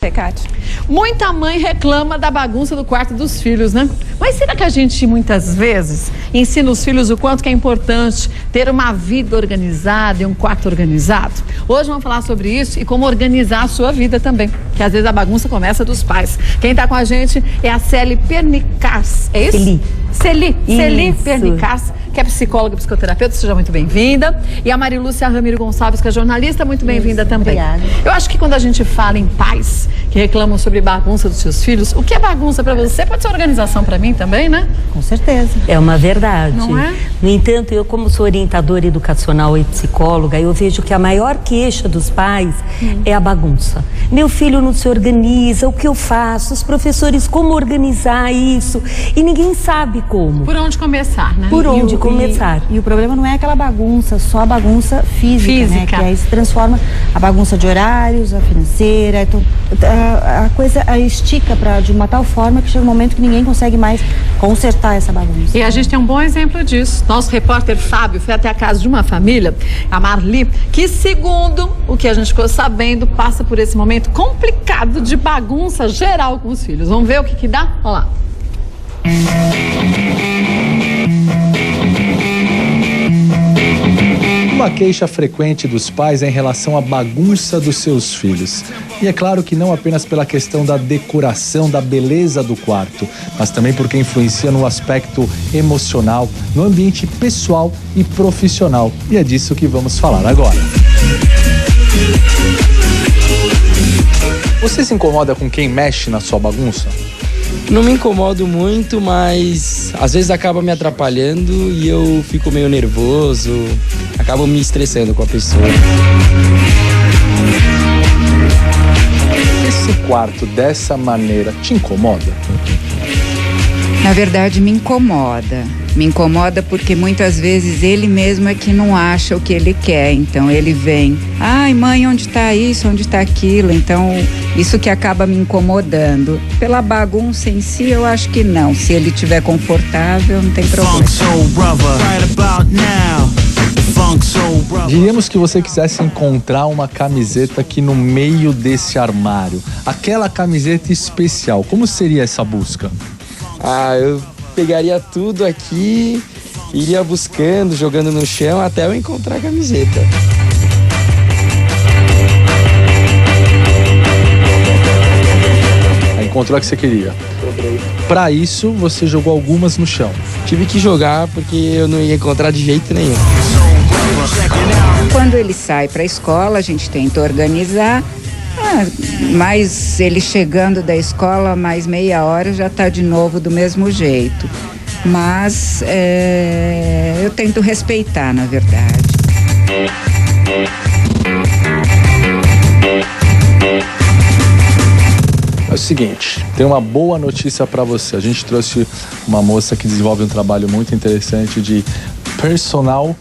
Tecate. Muita mãe reclama da bagunça do quarto dos filhos, né? Mas será que a gente muitas vezes ensina os filhos o quanto que é importante ter uma vida organizada e um quarto organizado? Hoje vamos falar sobre isso e como organizar a sua vida também, que às vezes a bagunça começa dos pais. Quem está com a gente é a Celi Pernicas, é isso? Celi Pernicas, que é psicóloga e psicoterapeuta, seja muito bem-vinda. E a Marilúcia Ramiro Gonçalves, que é jornalista, muito bem-vinda também. Obrigada. Eu acho que quando a gente fala em pais que reclamam sobre bagunça dos seus filhos, o que é bagunça para você pode ser organização para mim também, né? Com certeza. É uma verdade. Não é? No entanto, eu como sou orientadora educacional e psicóloga, eu vejo que a maior queixa dos pais é a bagunça. Meu filho não se organiza, o que eu faço? Os professores, como organizar isso? E ninguém sabe como. Por onde começar, né? Por onde começar? E o problema não é aquela bagunça, só a bagunça física, né? Que aí se transforma a bagunça de horários, a financeira, então, a coisa estica de uma tal forma que chega um momento que ninguém consegue mais consertar essa bagunça. E a gente tem um bom exemplo disso. Nosso repórter Fábio foi até a casa de uma família, a Marli, que segundo o que a gente ficou sabendo, passa por esse momento complicado de bagunça geral com os filhos. Vamos ver o que dá? Olha lá. Uma queixa frequente dos pais é em relação à bagunça dos seus filhos. E é claro que não apenas pela questão da decoração, da beleza do quarto, mas também porque influencia no aspecto emocional, no ambiente pessoal e profissional. E é disso que vamos falar agora. Você se incomoda com quem mexe na sua bagunça? Não me incomodo muito, mas às vezes acaba me atrapalhando e eu fico meio nervoso, acabo me estressando com a pessoa. Esse quarto dessa maneira te incomoda? Na verdade, me incomoda. Me incomoda porque muitas vezes ele mesmo é que não acha o que ele quer. Então ele vem, ai mãe, onde está isso, onde está aquilo? Então isso que acaba me incomodando. Pela bagunça em si, eu acho que não. Se ele estiver confortável, não tem problema. Diríamos que você quisesse encontrar uma camiseta aqui no meio desse armário. Aquela camiseta especial. Como seria essa busca? Eu pegaria tudo aqui, iria buscando, jogando no chão até eu encontrar a camiseta. Encontrou a que você queria? Para isso, você jogou algumas no chão. Tive que jogar porque eu não ia encontrar de jeito nenhum. Quando ele sai para a escola, a gente tenta organizar. Mas ele chegando da escola, mais meia hora, já está de novo do mesmo jeito. Mas eu tento respeitar, na verdade. É o seguinte, tem uma boa notícia para você. A gente trouxe uma moça que desenvolve um trabalho muito interessante de personal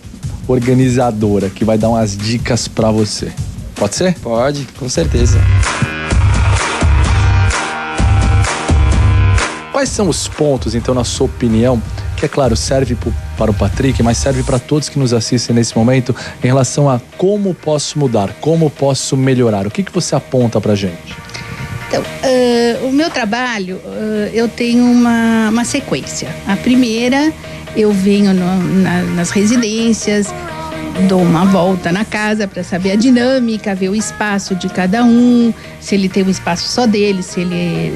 organizadora, que vai dar umas dicas para você. Pode ser? Pode, com certeza. Quais são os pontos, então, na sua opinião, que é claro, serve para o Patrick, mas serve para todos que nos assistem nesse momento, em relação a como posso mudar, como posso melhorar? O que você aponta pra gente? Então, o meu trabalho, eu tenho uma sequência. A primeira, eu venho nas residências, dou uma volta na casa para saber a dinâmica, ver o espaço de cada um, se ele tem um espaço só dele, se ele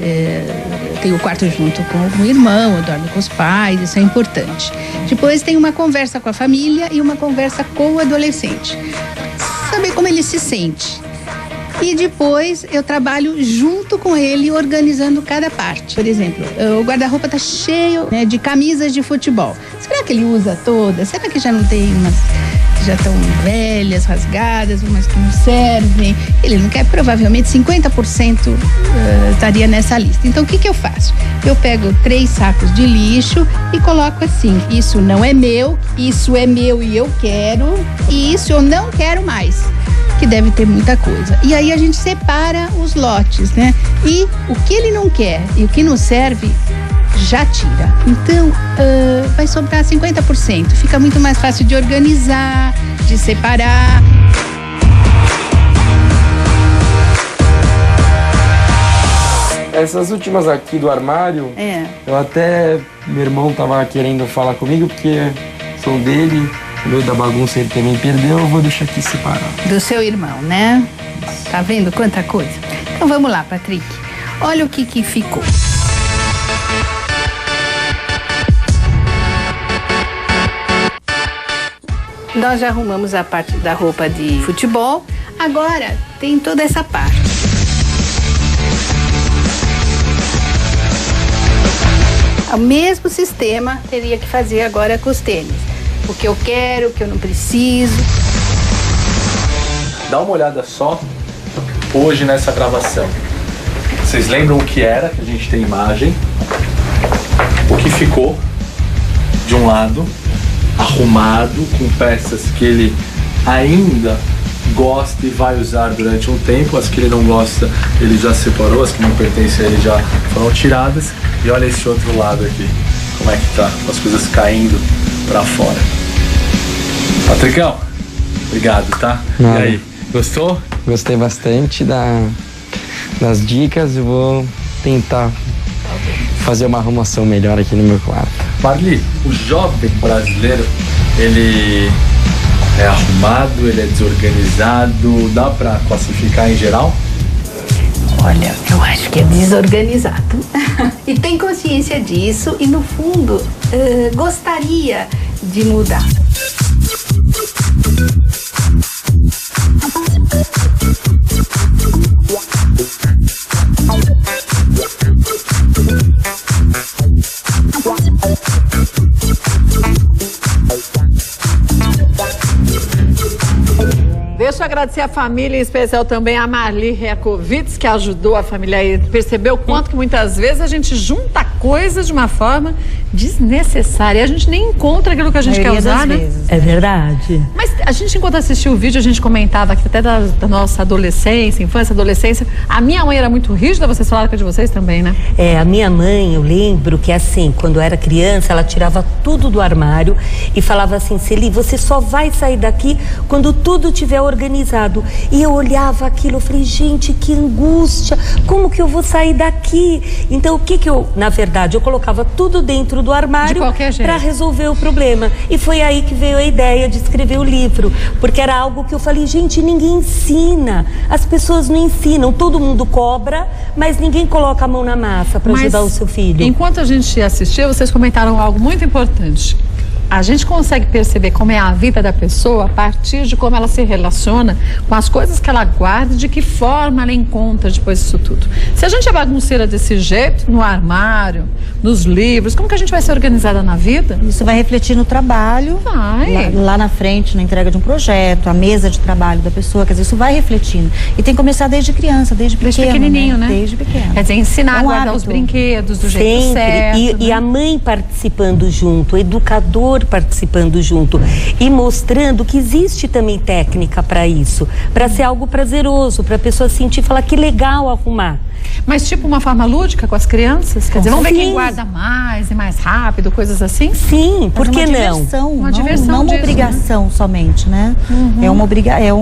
tem o quarto junto com o irmão, ou dorme com os pais, isso é importante. Depois tem uma conversa com a família e uma conversa com o adolescente. Saber como ele se sente. E depois eu trabalho junto com ele, organizando cada parte. Por exemplo, o guarda-roupa tá cheio, né, de camisas de futebol. Será que ele usa todas? Será que já não tem umas que já estão velhas, rasgadas, umas que não servem? Ele não quer, provavelmente 50% estaria nessa lista. Então o que eu faço? Eu pego 3 sacos de lixo e coloco assim: isso não é meu, isso é meu e eu quero, e isso eu não quero mais. Que deve ter muita coisa. E aí a gente separa os lotes, né? E o que ele não quer e o que não serve, já tira. Então, vai sobrar 50%. Fica muito mais fácil de organizar, de separar. Essas últimas aqui do armário, eu até... Meu irmão tava querendo falar comigo, porque são dele, no meio da bagunça ele também perdeu, eu vou deixar aqui separado. Do seu irmão, né? Tá vendo quanta coisa? Então vamos lá, Patrick. Olha o que ficou. Nós já arrumamos a parte da roupa de futebol. Agora tem toda essa parte. O mesmo sistema teria que fazer agora com os tênis. O que eu quero, o que eu não preciso. Dá uma olhada só hoje nessa gravação. Vocês lembram o que era, que a gente tem imagem, o que ficou de um lado, arrumado, com peças que ele ainda gosta e vai usar durante um tempo, as que ele não gosta ele já separou, as que não pertencem a ele já foram tiradas. E olha esse outro lado aqui, como é que tá, com as coisas caindo pra fora. Patricão, obrigado, tá? Não. E aí, gostou? Gostei bastante das dicas, eu vou tentar fazer uma arrumação melhor aqui no meu quarto. Marli, o jovem brasileiro, ele é arrumado, ele é desorganizado, dá pra classificar em geral? Olha, eu acho que é desorganizado. E tem consciência disso e, no fundo, gostaria de mudar. Deixa eu agradecer a família, em especial também a Marli Reakovitz, que ajudou a família a perceber o quanto que muitas vezes a gente junta coisas de uma forma desnecessária. E a gente nem encontra aquilo que a gente quer usar, né? Vezes. É verdade. Mas a gente, enquanto assistiu o vídeo, a gente comentava aqui até da nossa adolescência, infância, adolescência. A minha mãe era muito rígida, vocês falaram que é de vocês também, né? A minha mãe, eu lembro que assim, quando eu era criança, ela tirava tudo do armário e falava assim, Celi, você só vai sair daqui quando tudo tiver organizado. E eu olhava aquilo, eu falei, gente, que angústia, como que eu vou sair daqui? Então, o que eu, na verdade, eu colocava tudo dentro do armário para resolver o problema. E foi aí que veio a ideia de escrever o livro, porque era algo que eu falei, gente, ninguém ensina, as pessoas não ensinam, todo mundo cobra, mas ninguém coloca a mão na massa para ajudar o seu filho. Enquanto a gente assistia, vocês comentaram algo muito importante. A gente consegue perceber como é a vida da pessoa a partir de como ela se relaciona com as coisas que ela guarda e de que forma ela encontra depois disso tudo. Se a gente é bagunceira desse jeito, no armário, nos livros, como que a gente vai ser organizada na vida? Isso vai refletir no trabalho, lá na frente, na entrega de um projeto, a mesa de trabalho da pessoa, quer dizer, isso vai refletindo. E tem que começar desde criança, desde pequenininho, né? Desde pequeno. Quer dizer, ensinar a guardar os brinquedos do jeito certo. E a mãe participando junto, o educador participando junto e mostrando que existe também técnica para isso, para ser algo prazeroso, para a pessoa sentir e falar que legal arrumar. Mas tipo uma forma lúdica com as crianças? Quer dizer, vamos ver quem guarda mais e mais rápido, coisas assim? Sim, por que não? Uma diversão, não uma obrigação, né? Somente, né? Uhum.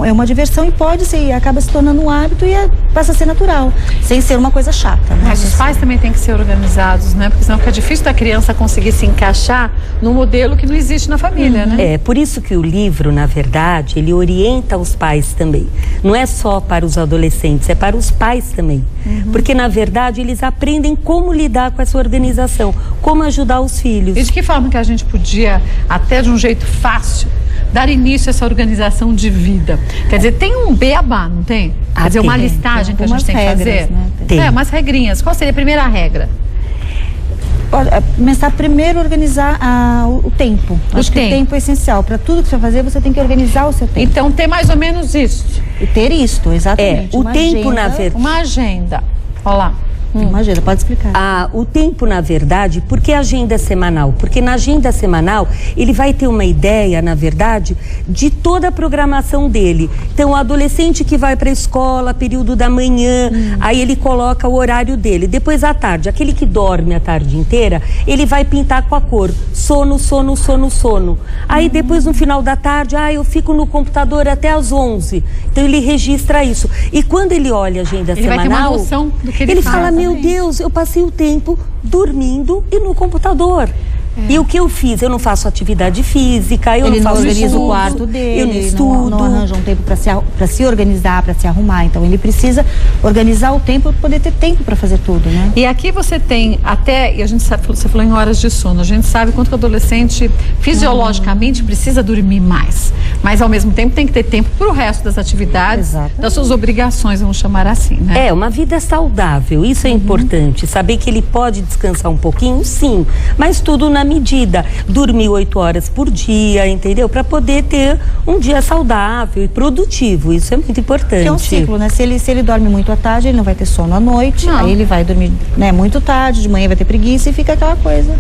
É uma diversão e pode ser, acaba se tornando um hábito e passa a ser natural, sem ser uma coisa chata, né? Mas os pais também têm que ser organizados, né? Porque senão fica difícil da criança conseguir se encaixar num modelo que não existe na família, né? É, por isso que o livro, na verdade, ele orienta os pais também. Não é só para os adolescentes, é para os pais também. Uhum. Porque, na verdade, eles aprendem como lidar com essa organização, como ajudar os filhos. E de que forma que a gente podia, até de um jeito fácil, dar início a essa organização de vida? Quer dizer, tem um beabá, não tem? Quer dizer, uma listagem que a gente tem que fazer? Né? Tem. Umas regrinhas. Qual seria a primeira regra? Começar primeiro a organizar o tempo. Acho que o tempo é essencial. Para tudo que você vai fazer, você tem que organizar o seu tempo. Então, ter mais ou menos isso. E ter isto, exatamente. O tempo, na verdade. Uma agenda. Olha lá. Uma agenda, pode explicar. O tempo, na verdade, por que a agenda semanal? Porque na agenda semanal, ele vai ter uma ideia, na verdade, de toda a programação dele. Então, o adolescente que vai para a escola, período da manhã, aí ele coloca o horário dele. Depois, à tarde, aquele que dorme a tarde inteira, ele vai pintar com a cor. Sono, sono, sono, sono. Aí, depois, no final da tarde, eu fico no computador até às 11. Então, ele registra isso. E quando ele olha a agenda semanal... Ele vai ter uma noção do que ele fala, meu Deus, eu passei o tempo dormindo e no computador. E o que eu fiz? Eu não faço atividade física, eu não faço organiza o quarto dele, eu não estudo. Não arranja um tempo para se organizar, para se arrumar. Então ele precisa organizar o tempo para poder ter tempo para fazer tudo, né? E aqui você tem até, e a gente sabe, você falou em horas de sono, a gente sabe quanto que o adolescente fisiologicamente precisa dormir mais. Mas ao mesmo tempo tem que ter tempo para o resto das atividades, das suas obrigações, vamos chamar assim, né? É, uma vida saudável, isso é importante. Saber que ele pode descansar um pouquinho, sim, mas tudo na medida. Dormir 8 horas por dia, entendeu? Para poder ter um dia saudável e produtivo, isso é muito importante. É um ciclo, né? Se ele dorme muito à tarde, ele não vai ter sono à noite, aí ele vai dormir, né, muito tarde, de manhã vai ter preguiça e fica aquela coisa,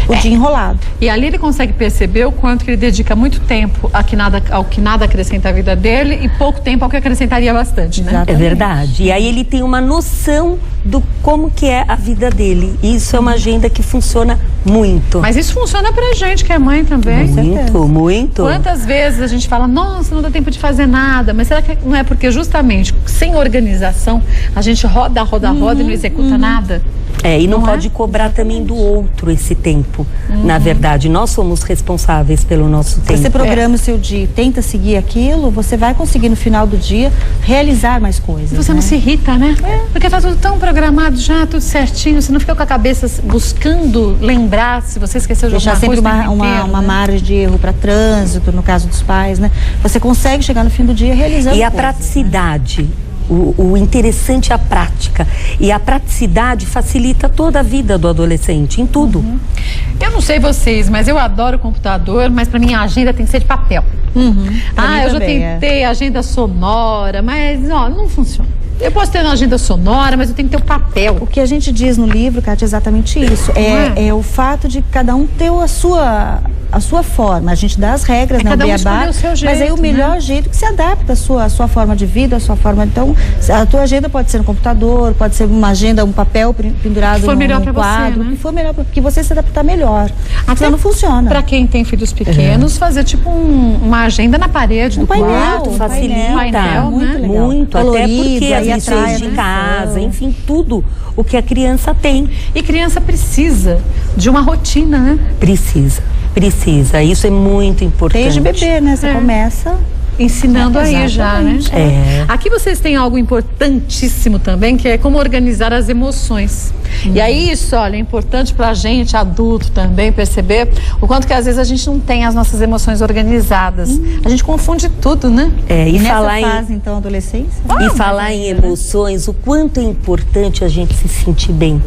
o dia enrolado. E ali ele consegue perceber o quanto que ele dedica muito tempo ao que nada acrescenta à vida dele e pouco tempo ao que acrescentaria bastante, né? Exatamente. É verdade. E aí ele tem uma noção do como que é a vida dele. Isso é uma agenda que funciona muito. Mas isso funciona pra gente, que é mãe também. Muito, muito. Quantas vezes a gente fala, nossa, não dá tempo de fazer nada, mas será que não é porque justamente sem organização a gente roda e não executa nada? E não pode cobrar também do outro esse tempo. Na verdade, nós somos responsáveis pelo nosso tempo. Você programa o seu dia, tenta seguir aquilo, você vai conseguir no final do dia realizar mais coisas. Você não se irrita, né? Porque tá tudo tão programado já, tudo certinho, você não fica com a cabeça buscando lembrar se você esqueceu de alguma coisa. Deixar sempre uma margem de erro para trânsito, no caso dos pais, né? Você consegue chegar no fim do dia realizando E a praticidade. O interessante é a prática. E a praticidade facilita toda a vida do adolescente, em tudo. Eu não sei vocês, mas eu adoro computador, mas para mim a agenda tem que ser de papel. Eu já tentei agenda sonora, mas não funciona. Eu posso ter uma agenda sonora, mas eu tenho que ter o papel. O que a gente diz no livro, Kátia, é exatamente isso. É o fato de cada um ter a sua forma. A gente dá as regras, cada um escolhe o seu jeito, mas aí o melhor jeito que se adapta à sua forma de vida, à sua forma. Então, a tua agenda pode ser no computador, pode ser uma agenda, um papel pendurado no quadro, o que for melhor, porque você se adaptar melhor. Até não funciona. Para quem tem filhos pequenos, fazer tipo uma agenda na parede do quarto, facilita painel, muito legal. Muito, colorido, até porque as lições de casa, enfim, tudo o que a criança tem. E criança precisa de uma rotina, né? Precisa, isso é muito importante. Desde bebê, né? Você começa ensinando aí já, né? Aqui vocês têm algo importantíssimo também, que é como organizar as emoções. E aí isso, olha, é importante pra gente, adulto também, perceber o quanto que às vezes a gente não tem as nossas emoções organizadas. A gente confunde tudo, né? E nessa fase, então, adolescência? E falar em emoções, o quanto é importante a gente se sentir bem.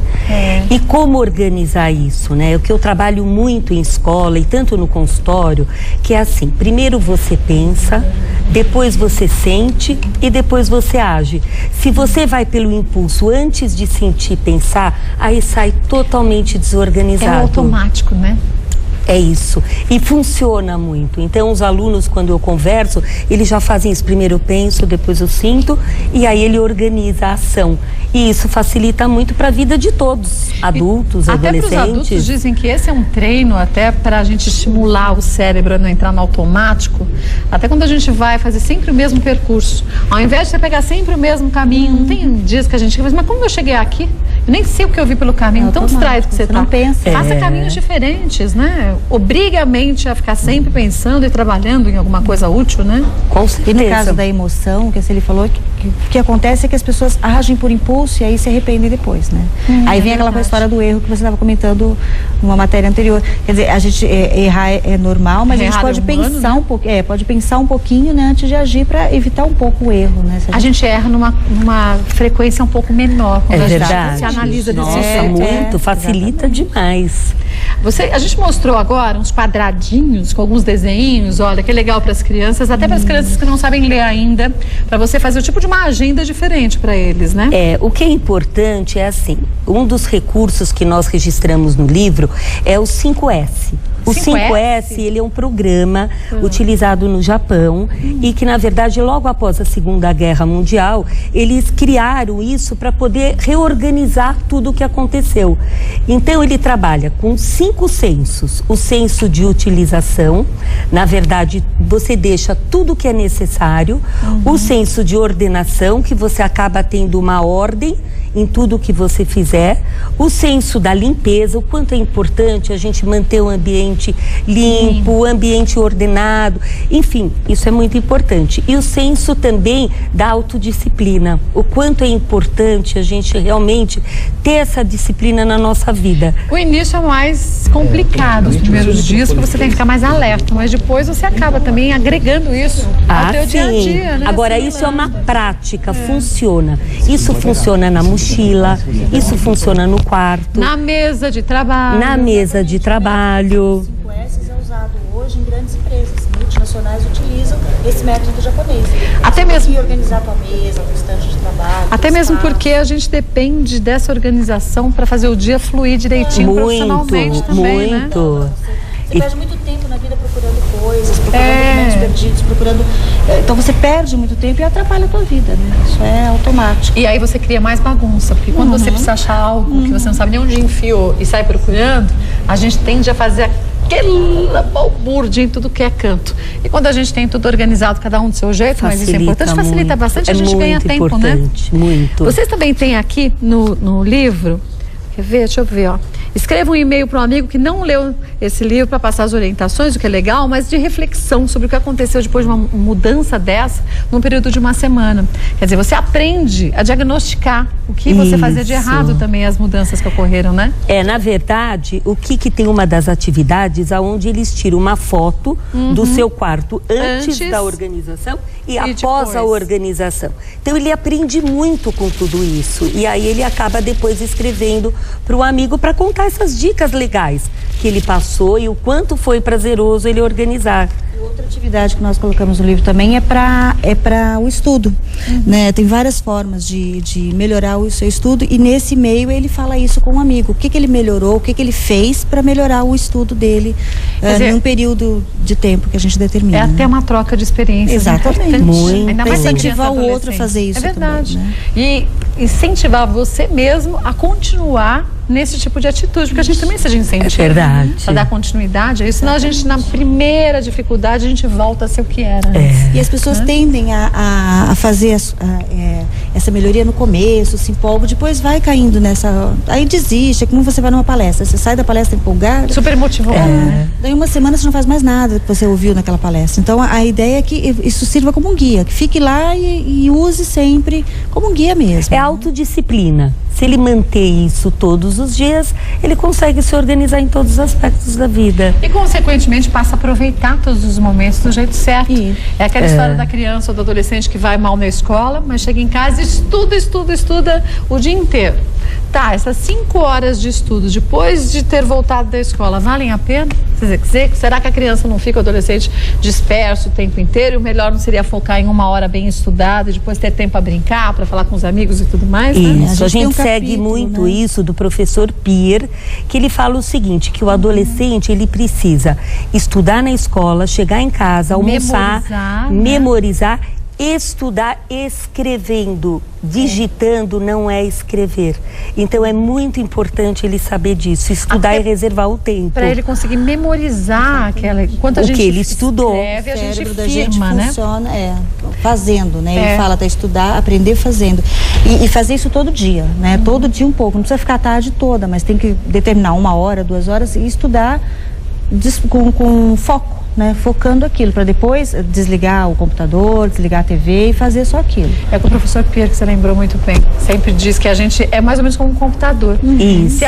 E como organizar isso, né? O que eu trabalho muito em escola e tanto no consultório, que é assim, primeiro você pensa, depois você sente e depois você age. Se você vai pelo impulso antes de sentir e pensar, aí sai totalmente desorganizado. É automático, né? É isso. E funciona muito. Então, os alunos, quando eu converso, eles já fazem isso. Primeiro eu penso, depois eu sinto, e aí ele organiza a ação. E isso facilita muito para a vida de todos, adultos, adolescentes. Até para os adultos dizem que esse é um treino até para a gente estimular o cérebro a não entrar no automático. Até quando a gente vai fazer sempre o mesmo percurso. Ao invés de você pegar sempre o mesmo caminho, não tem dias que a gente mas como eu cheguei aqui? Eu nem sei o que eu vi pelo caminho, tão distraído que você tá. Não pensa. Faça caminhos diferentes, né? Obrigue a mente a ficar sempre pensando e trabalhando em alguma coisa útil, né? Com certeza. E no caso da emoção, que ele falou, o que acontece é que as pessoas agem por impulso e aí se arrependem depois, né? Aí vem aquela história do erro que você estava comentando numa matéria anterior. Quer dizer, a gente errar é normal, mas a gente pode pensar um pouquinho, pode pensar um pouquinho, né, antes de agir para evitar um pouco o erro, né? A gente erra numa frequência um pouco menor quando a gente se analisa desse jeito. Facilita demais. A gente mostrou agora uns quadradinhos com alguns desenhos, olha, que legal para as crianças, até para as crianças que não sabem ler ainda, para você fazer o tipo de uma agenda diferente para eles, né? O que é importante é assim, um dos recursos que nós registramos no livro é o 5S. O 5S, ele é um programa utilizado no Japão e que, na verdade, logo após a Segunda Guerra Mundial, eles criaram isso para poder reorganizar tudo o que aconteceu. Então, ele trabalha com 5 sensos. O senso de utilização, na verdade, você deixa tudo o que é necessário. O senso de ordenação, que você acaba tendo uma ordem em tudo que você fizer. O senso da limpeza, o quanto é importante a gente manter o ambiente limpo, o ambiente ordenado, enfim, isso é muito importante. E o senso também da autodisciplina, o quanto é importante a gente realmente ter essa disciplina na nossa vida. O início é mais complicado, os primeiros dias, porque você tem que ficar mais alerta, mas depois você acaba também agregando isso ao teu dia a dia, né? Agora, isso é uma prática, funciona. Isso funciona na mochila, isso funciona no quarto. Na mesa de trabalho. Na mesa de trabalho. O 5S é usado hoje em grandes empresas multinacionais, utilizam esse método japonês. Até mesmo organizar a tua mesa, o estante de trabalho. Até mesmo porque a gente depende dessa organização para fazer o dia fluir direitinho profissionalmente também, né? Você perde muito tempo na vida procurando coisas, procurando documentos perdidos, procurando... Então você perde muito tempo e atrapalha a tua vida, né? Isso é automático. E aí você cria mais bagunça, porque quando você precisa achar algo que você não sabe nem onde enfiou e sai procurando, a gente tende a fazer aquela balbúrdia em tudo que é canto. E quando a gente tem tudo organizado, cada um do seu jeito, mas isso é importante, facilita bastante, a gente ganha tempo, né? Muito. Vocês também têm aqui no livro, quer ver? Deixa eu ver, ó. Escreva um e-mail para um amigo que não leu esse livro para passar as orientações, o que é legal, mas de reflexão sobre o que aconteceu depois de uma mudança dessa num período de uma semana. Quer dizer, você aprende a diagnosticar o que você fazia de errado também, as mudanças que ocorreram, né? Na verdade, o que tem uma das atividades onde eles tiram uma foto do seu quarto antes da organização e após depois. A organização. Então ele aprende muito com tudo isso e aí ele acaba depois escrevendo para o amigo para contar essas dicas legais que ele passou e o quanto foi prazeroso ele organizar. Outra atividade que nós colocamos no livro também é para o estudo, né? Tem várias formas de melhorar o seu estudo e nesse meio ele fala isso com um amigo. O que ele melhorou, o que ele fez para melhorar o estudo dele em um período de tempo que a gente determina. É até uma troca de experiências. Exatamente. Muito. Ainda mais incentivar o outro a fazer isso. É verdade. Também, né? E incentivar você mesmo a continuar nesse tipo de atitude, porque a gente também precisa de incentivo. É verdade. Para dar continuidade a isso, senão a gente, na primeira dificuldade, a gente volta a ser o que era. E as pessoas tendem a fazer essa melhoria no começo, se empolga, depois vai caindo nessa... Aí desiste, é como você vai numa palestra, você sai da palestra empolgado. Super motivado. Daí uma semana você não faz mais nada que você ouviu naquela palestra. Então a ideia é que isso sirva como um guia, que fique lá e use sempre como um guia mesmo. É autodisciplina. Se ele manter isso todos os dias, ele consegue se organizar em todos os aspectos da vida. E, consequentemente, passa a aproveitar todos os momentos do jeito certo. É aquela história da criança ou do adolescente que vai mal na escola, mas chega em casa e estuda o dia inteiro. Tá, essas 5 horas de estudo, depois de ter voltado da escola, valem a pena? Será que a criança não fica, o adolescente, disperso o tempo inteiro? E o melhor não seria focar em 1 hora bem estudada e depois ter tempo para brincar, para falar com os amigos e tudo mais? Né? Isso, a gente segue muito isso do professor Pier, que ele fala o seguinte, que o adolescente, ele precisa estudar na escola, chegar em casa, almoçar, memorizar, estudar escrevendo. Digitando não é escrever. Então é muito importante ele saber disso, estudar e reservar o tempo. Para ele conseguir memorizar enquanto a gente que ele estudou. Escreve, a gente da gente né? funciona fazendo, né? Ele fala até estudar, aprender fazendo. E fazer isso todo dia, né? Todo dia um pouco. Não precisa ficar a tarde toda, mas tem que determinar 1 hora, 2 horas e estudar com foco, né? Focando aquilo, para depois desligar o computador, desligar a TV e fazer só aquilo. É com o professor Pierre, que você lembrou muito bem, sempre diz que a gente é mais ou menos como um computador. Isso.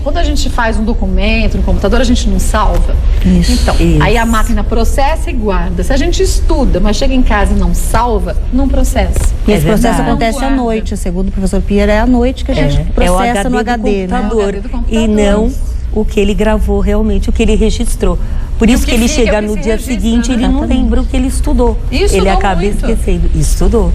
Quando a gente faz um documento no computador, a gente não salva. Isso. Aí a máquina processa e guarda. Se a gente estuda, mas chega em casa e não salva, não processa. E esse processo acontece à noite, segundo o professor Pierre, é à noite que a gente processa no HD, né? Do computador. E não o que ele gravou realmente, o que ele registrou. Por isso que ele chega no dia seguinte, ele não lembra o que ele estudou. Ele acaba esquecendo. Estudou.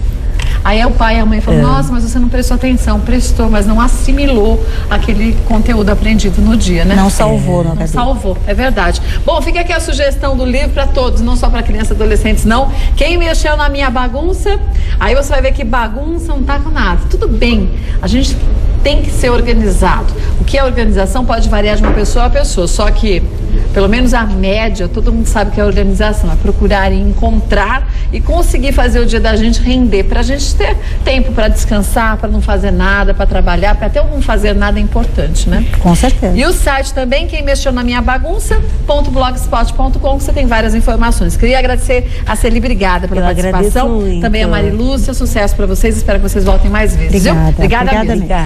Aí o pai e a mãe falam, nossa, mas você não prestou atenção. Prestou, mas não assimilou aquele conteúdo aprendido no dia, né? Não salvou, não salvou, é verdade. Bom, fica aqui a sugestão do livro para todos, não só para crianças e adolescentes, não. Quem mexeu na minha bagunça, aí você vai ver que bagunça não tá com nada. Tudo bem, a gente tem que ser organizado. O que é organização pode variar de uma pessoa a pessoa, só que, pelo menos a média, todo mundo sabe que é organização, é procurar e encontrar e conseguir fazer o dia da gente render, pra gente ter tempo para descansar, para não fazer nada, para trabalhar, para até não fazer nada é importante, né? Com certeza. E o site também, quem mexeu na minha bagunça.blogspot.com, que você tem várias informações. Queria agradecer a Celi, obrigada pela participação. Também a Marilúcia, sucesso para vocês, espero que vocês voltem mais vezes. Obrigada. Viu? Obrigada.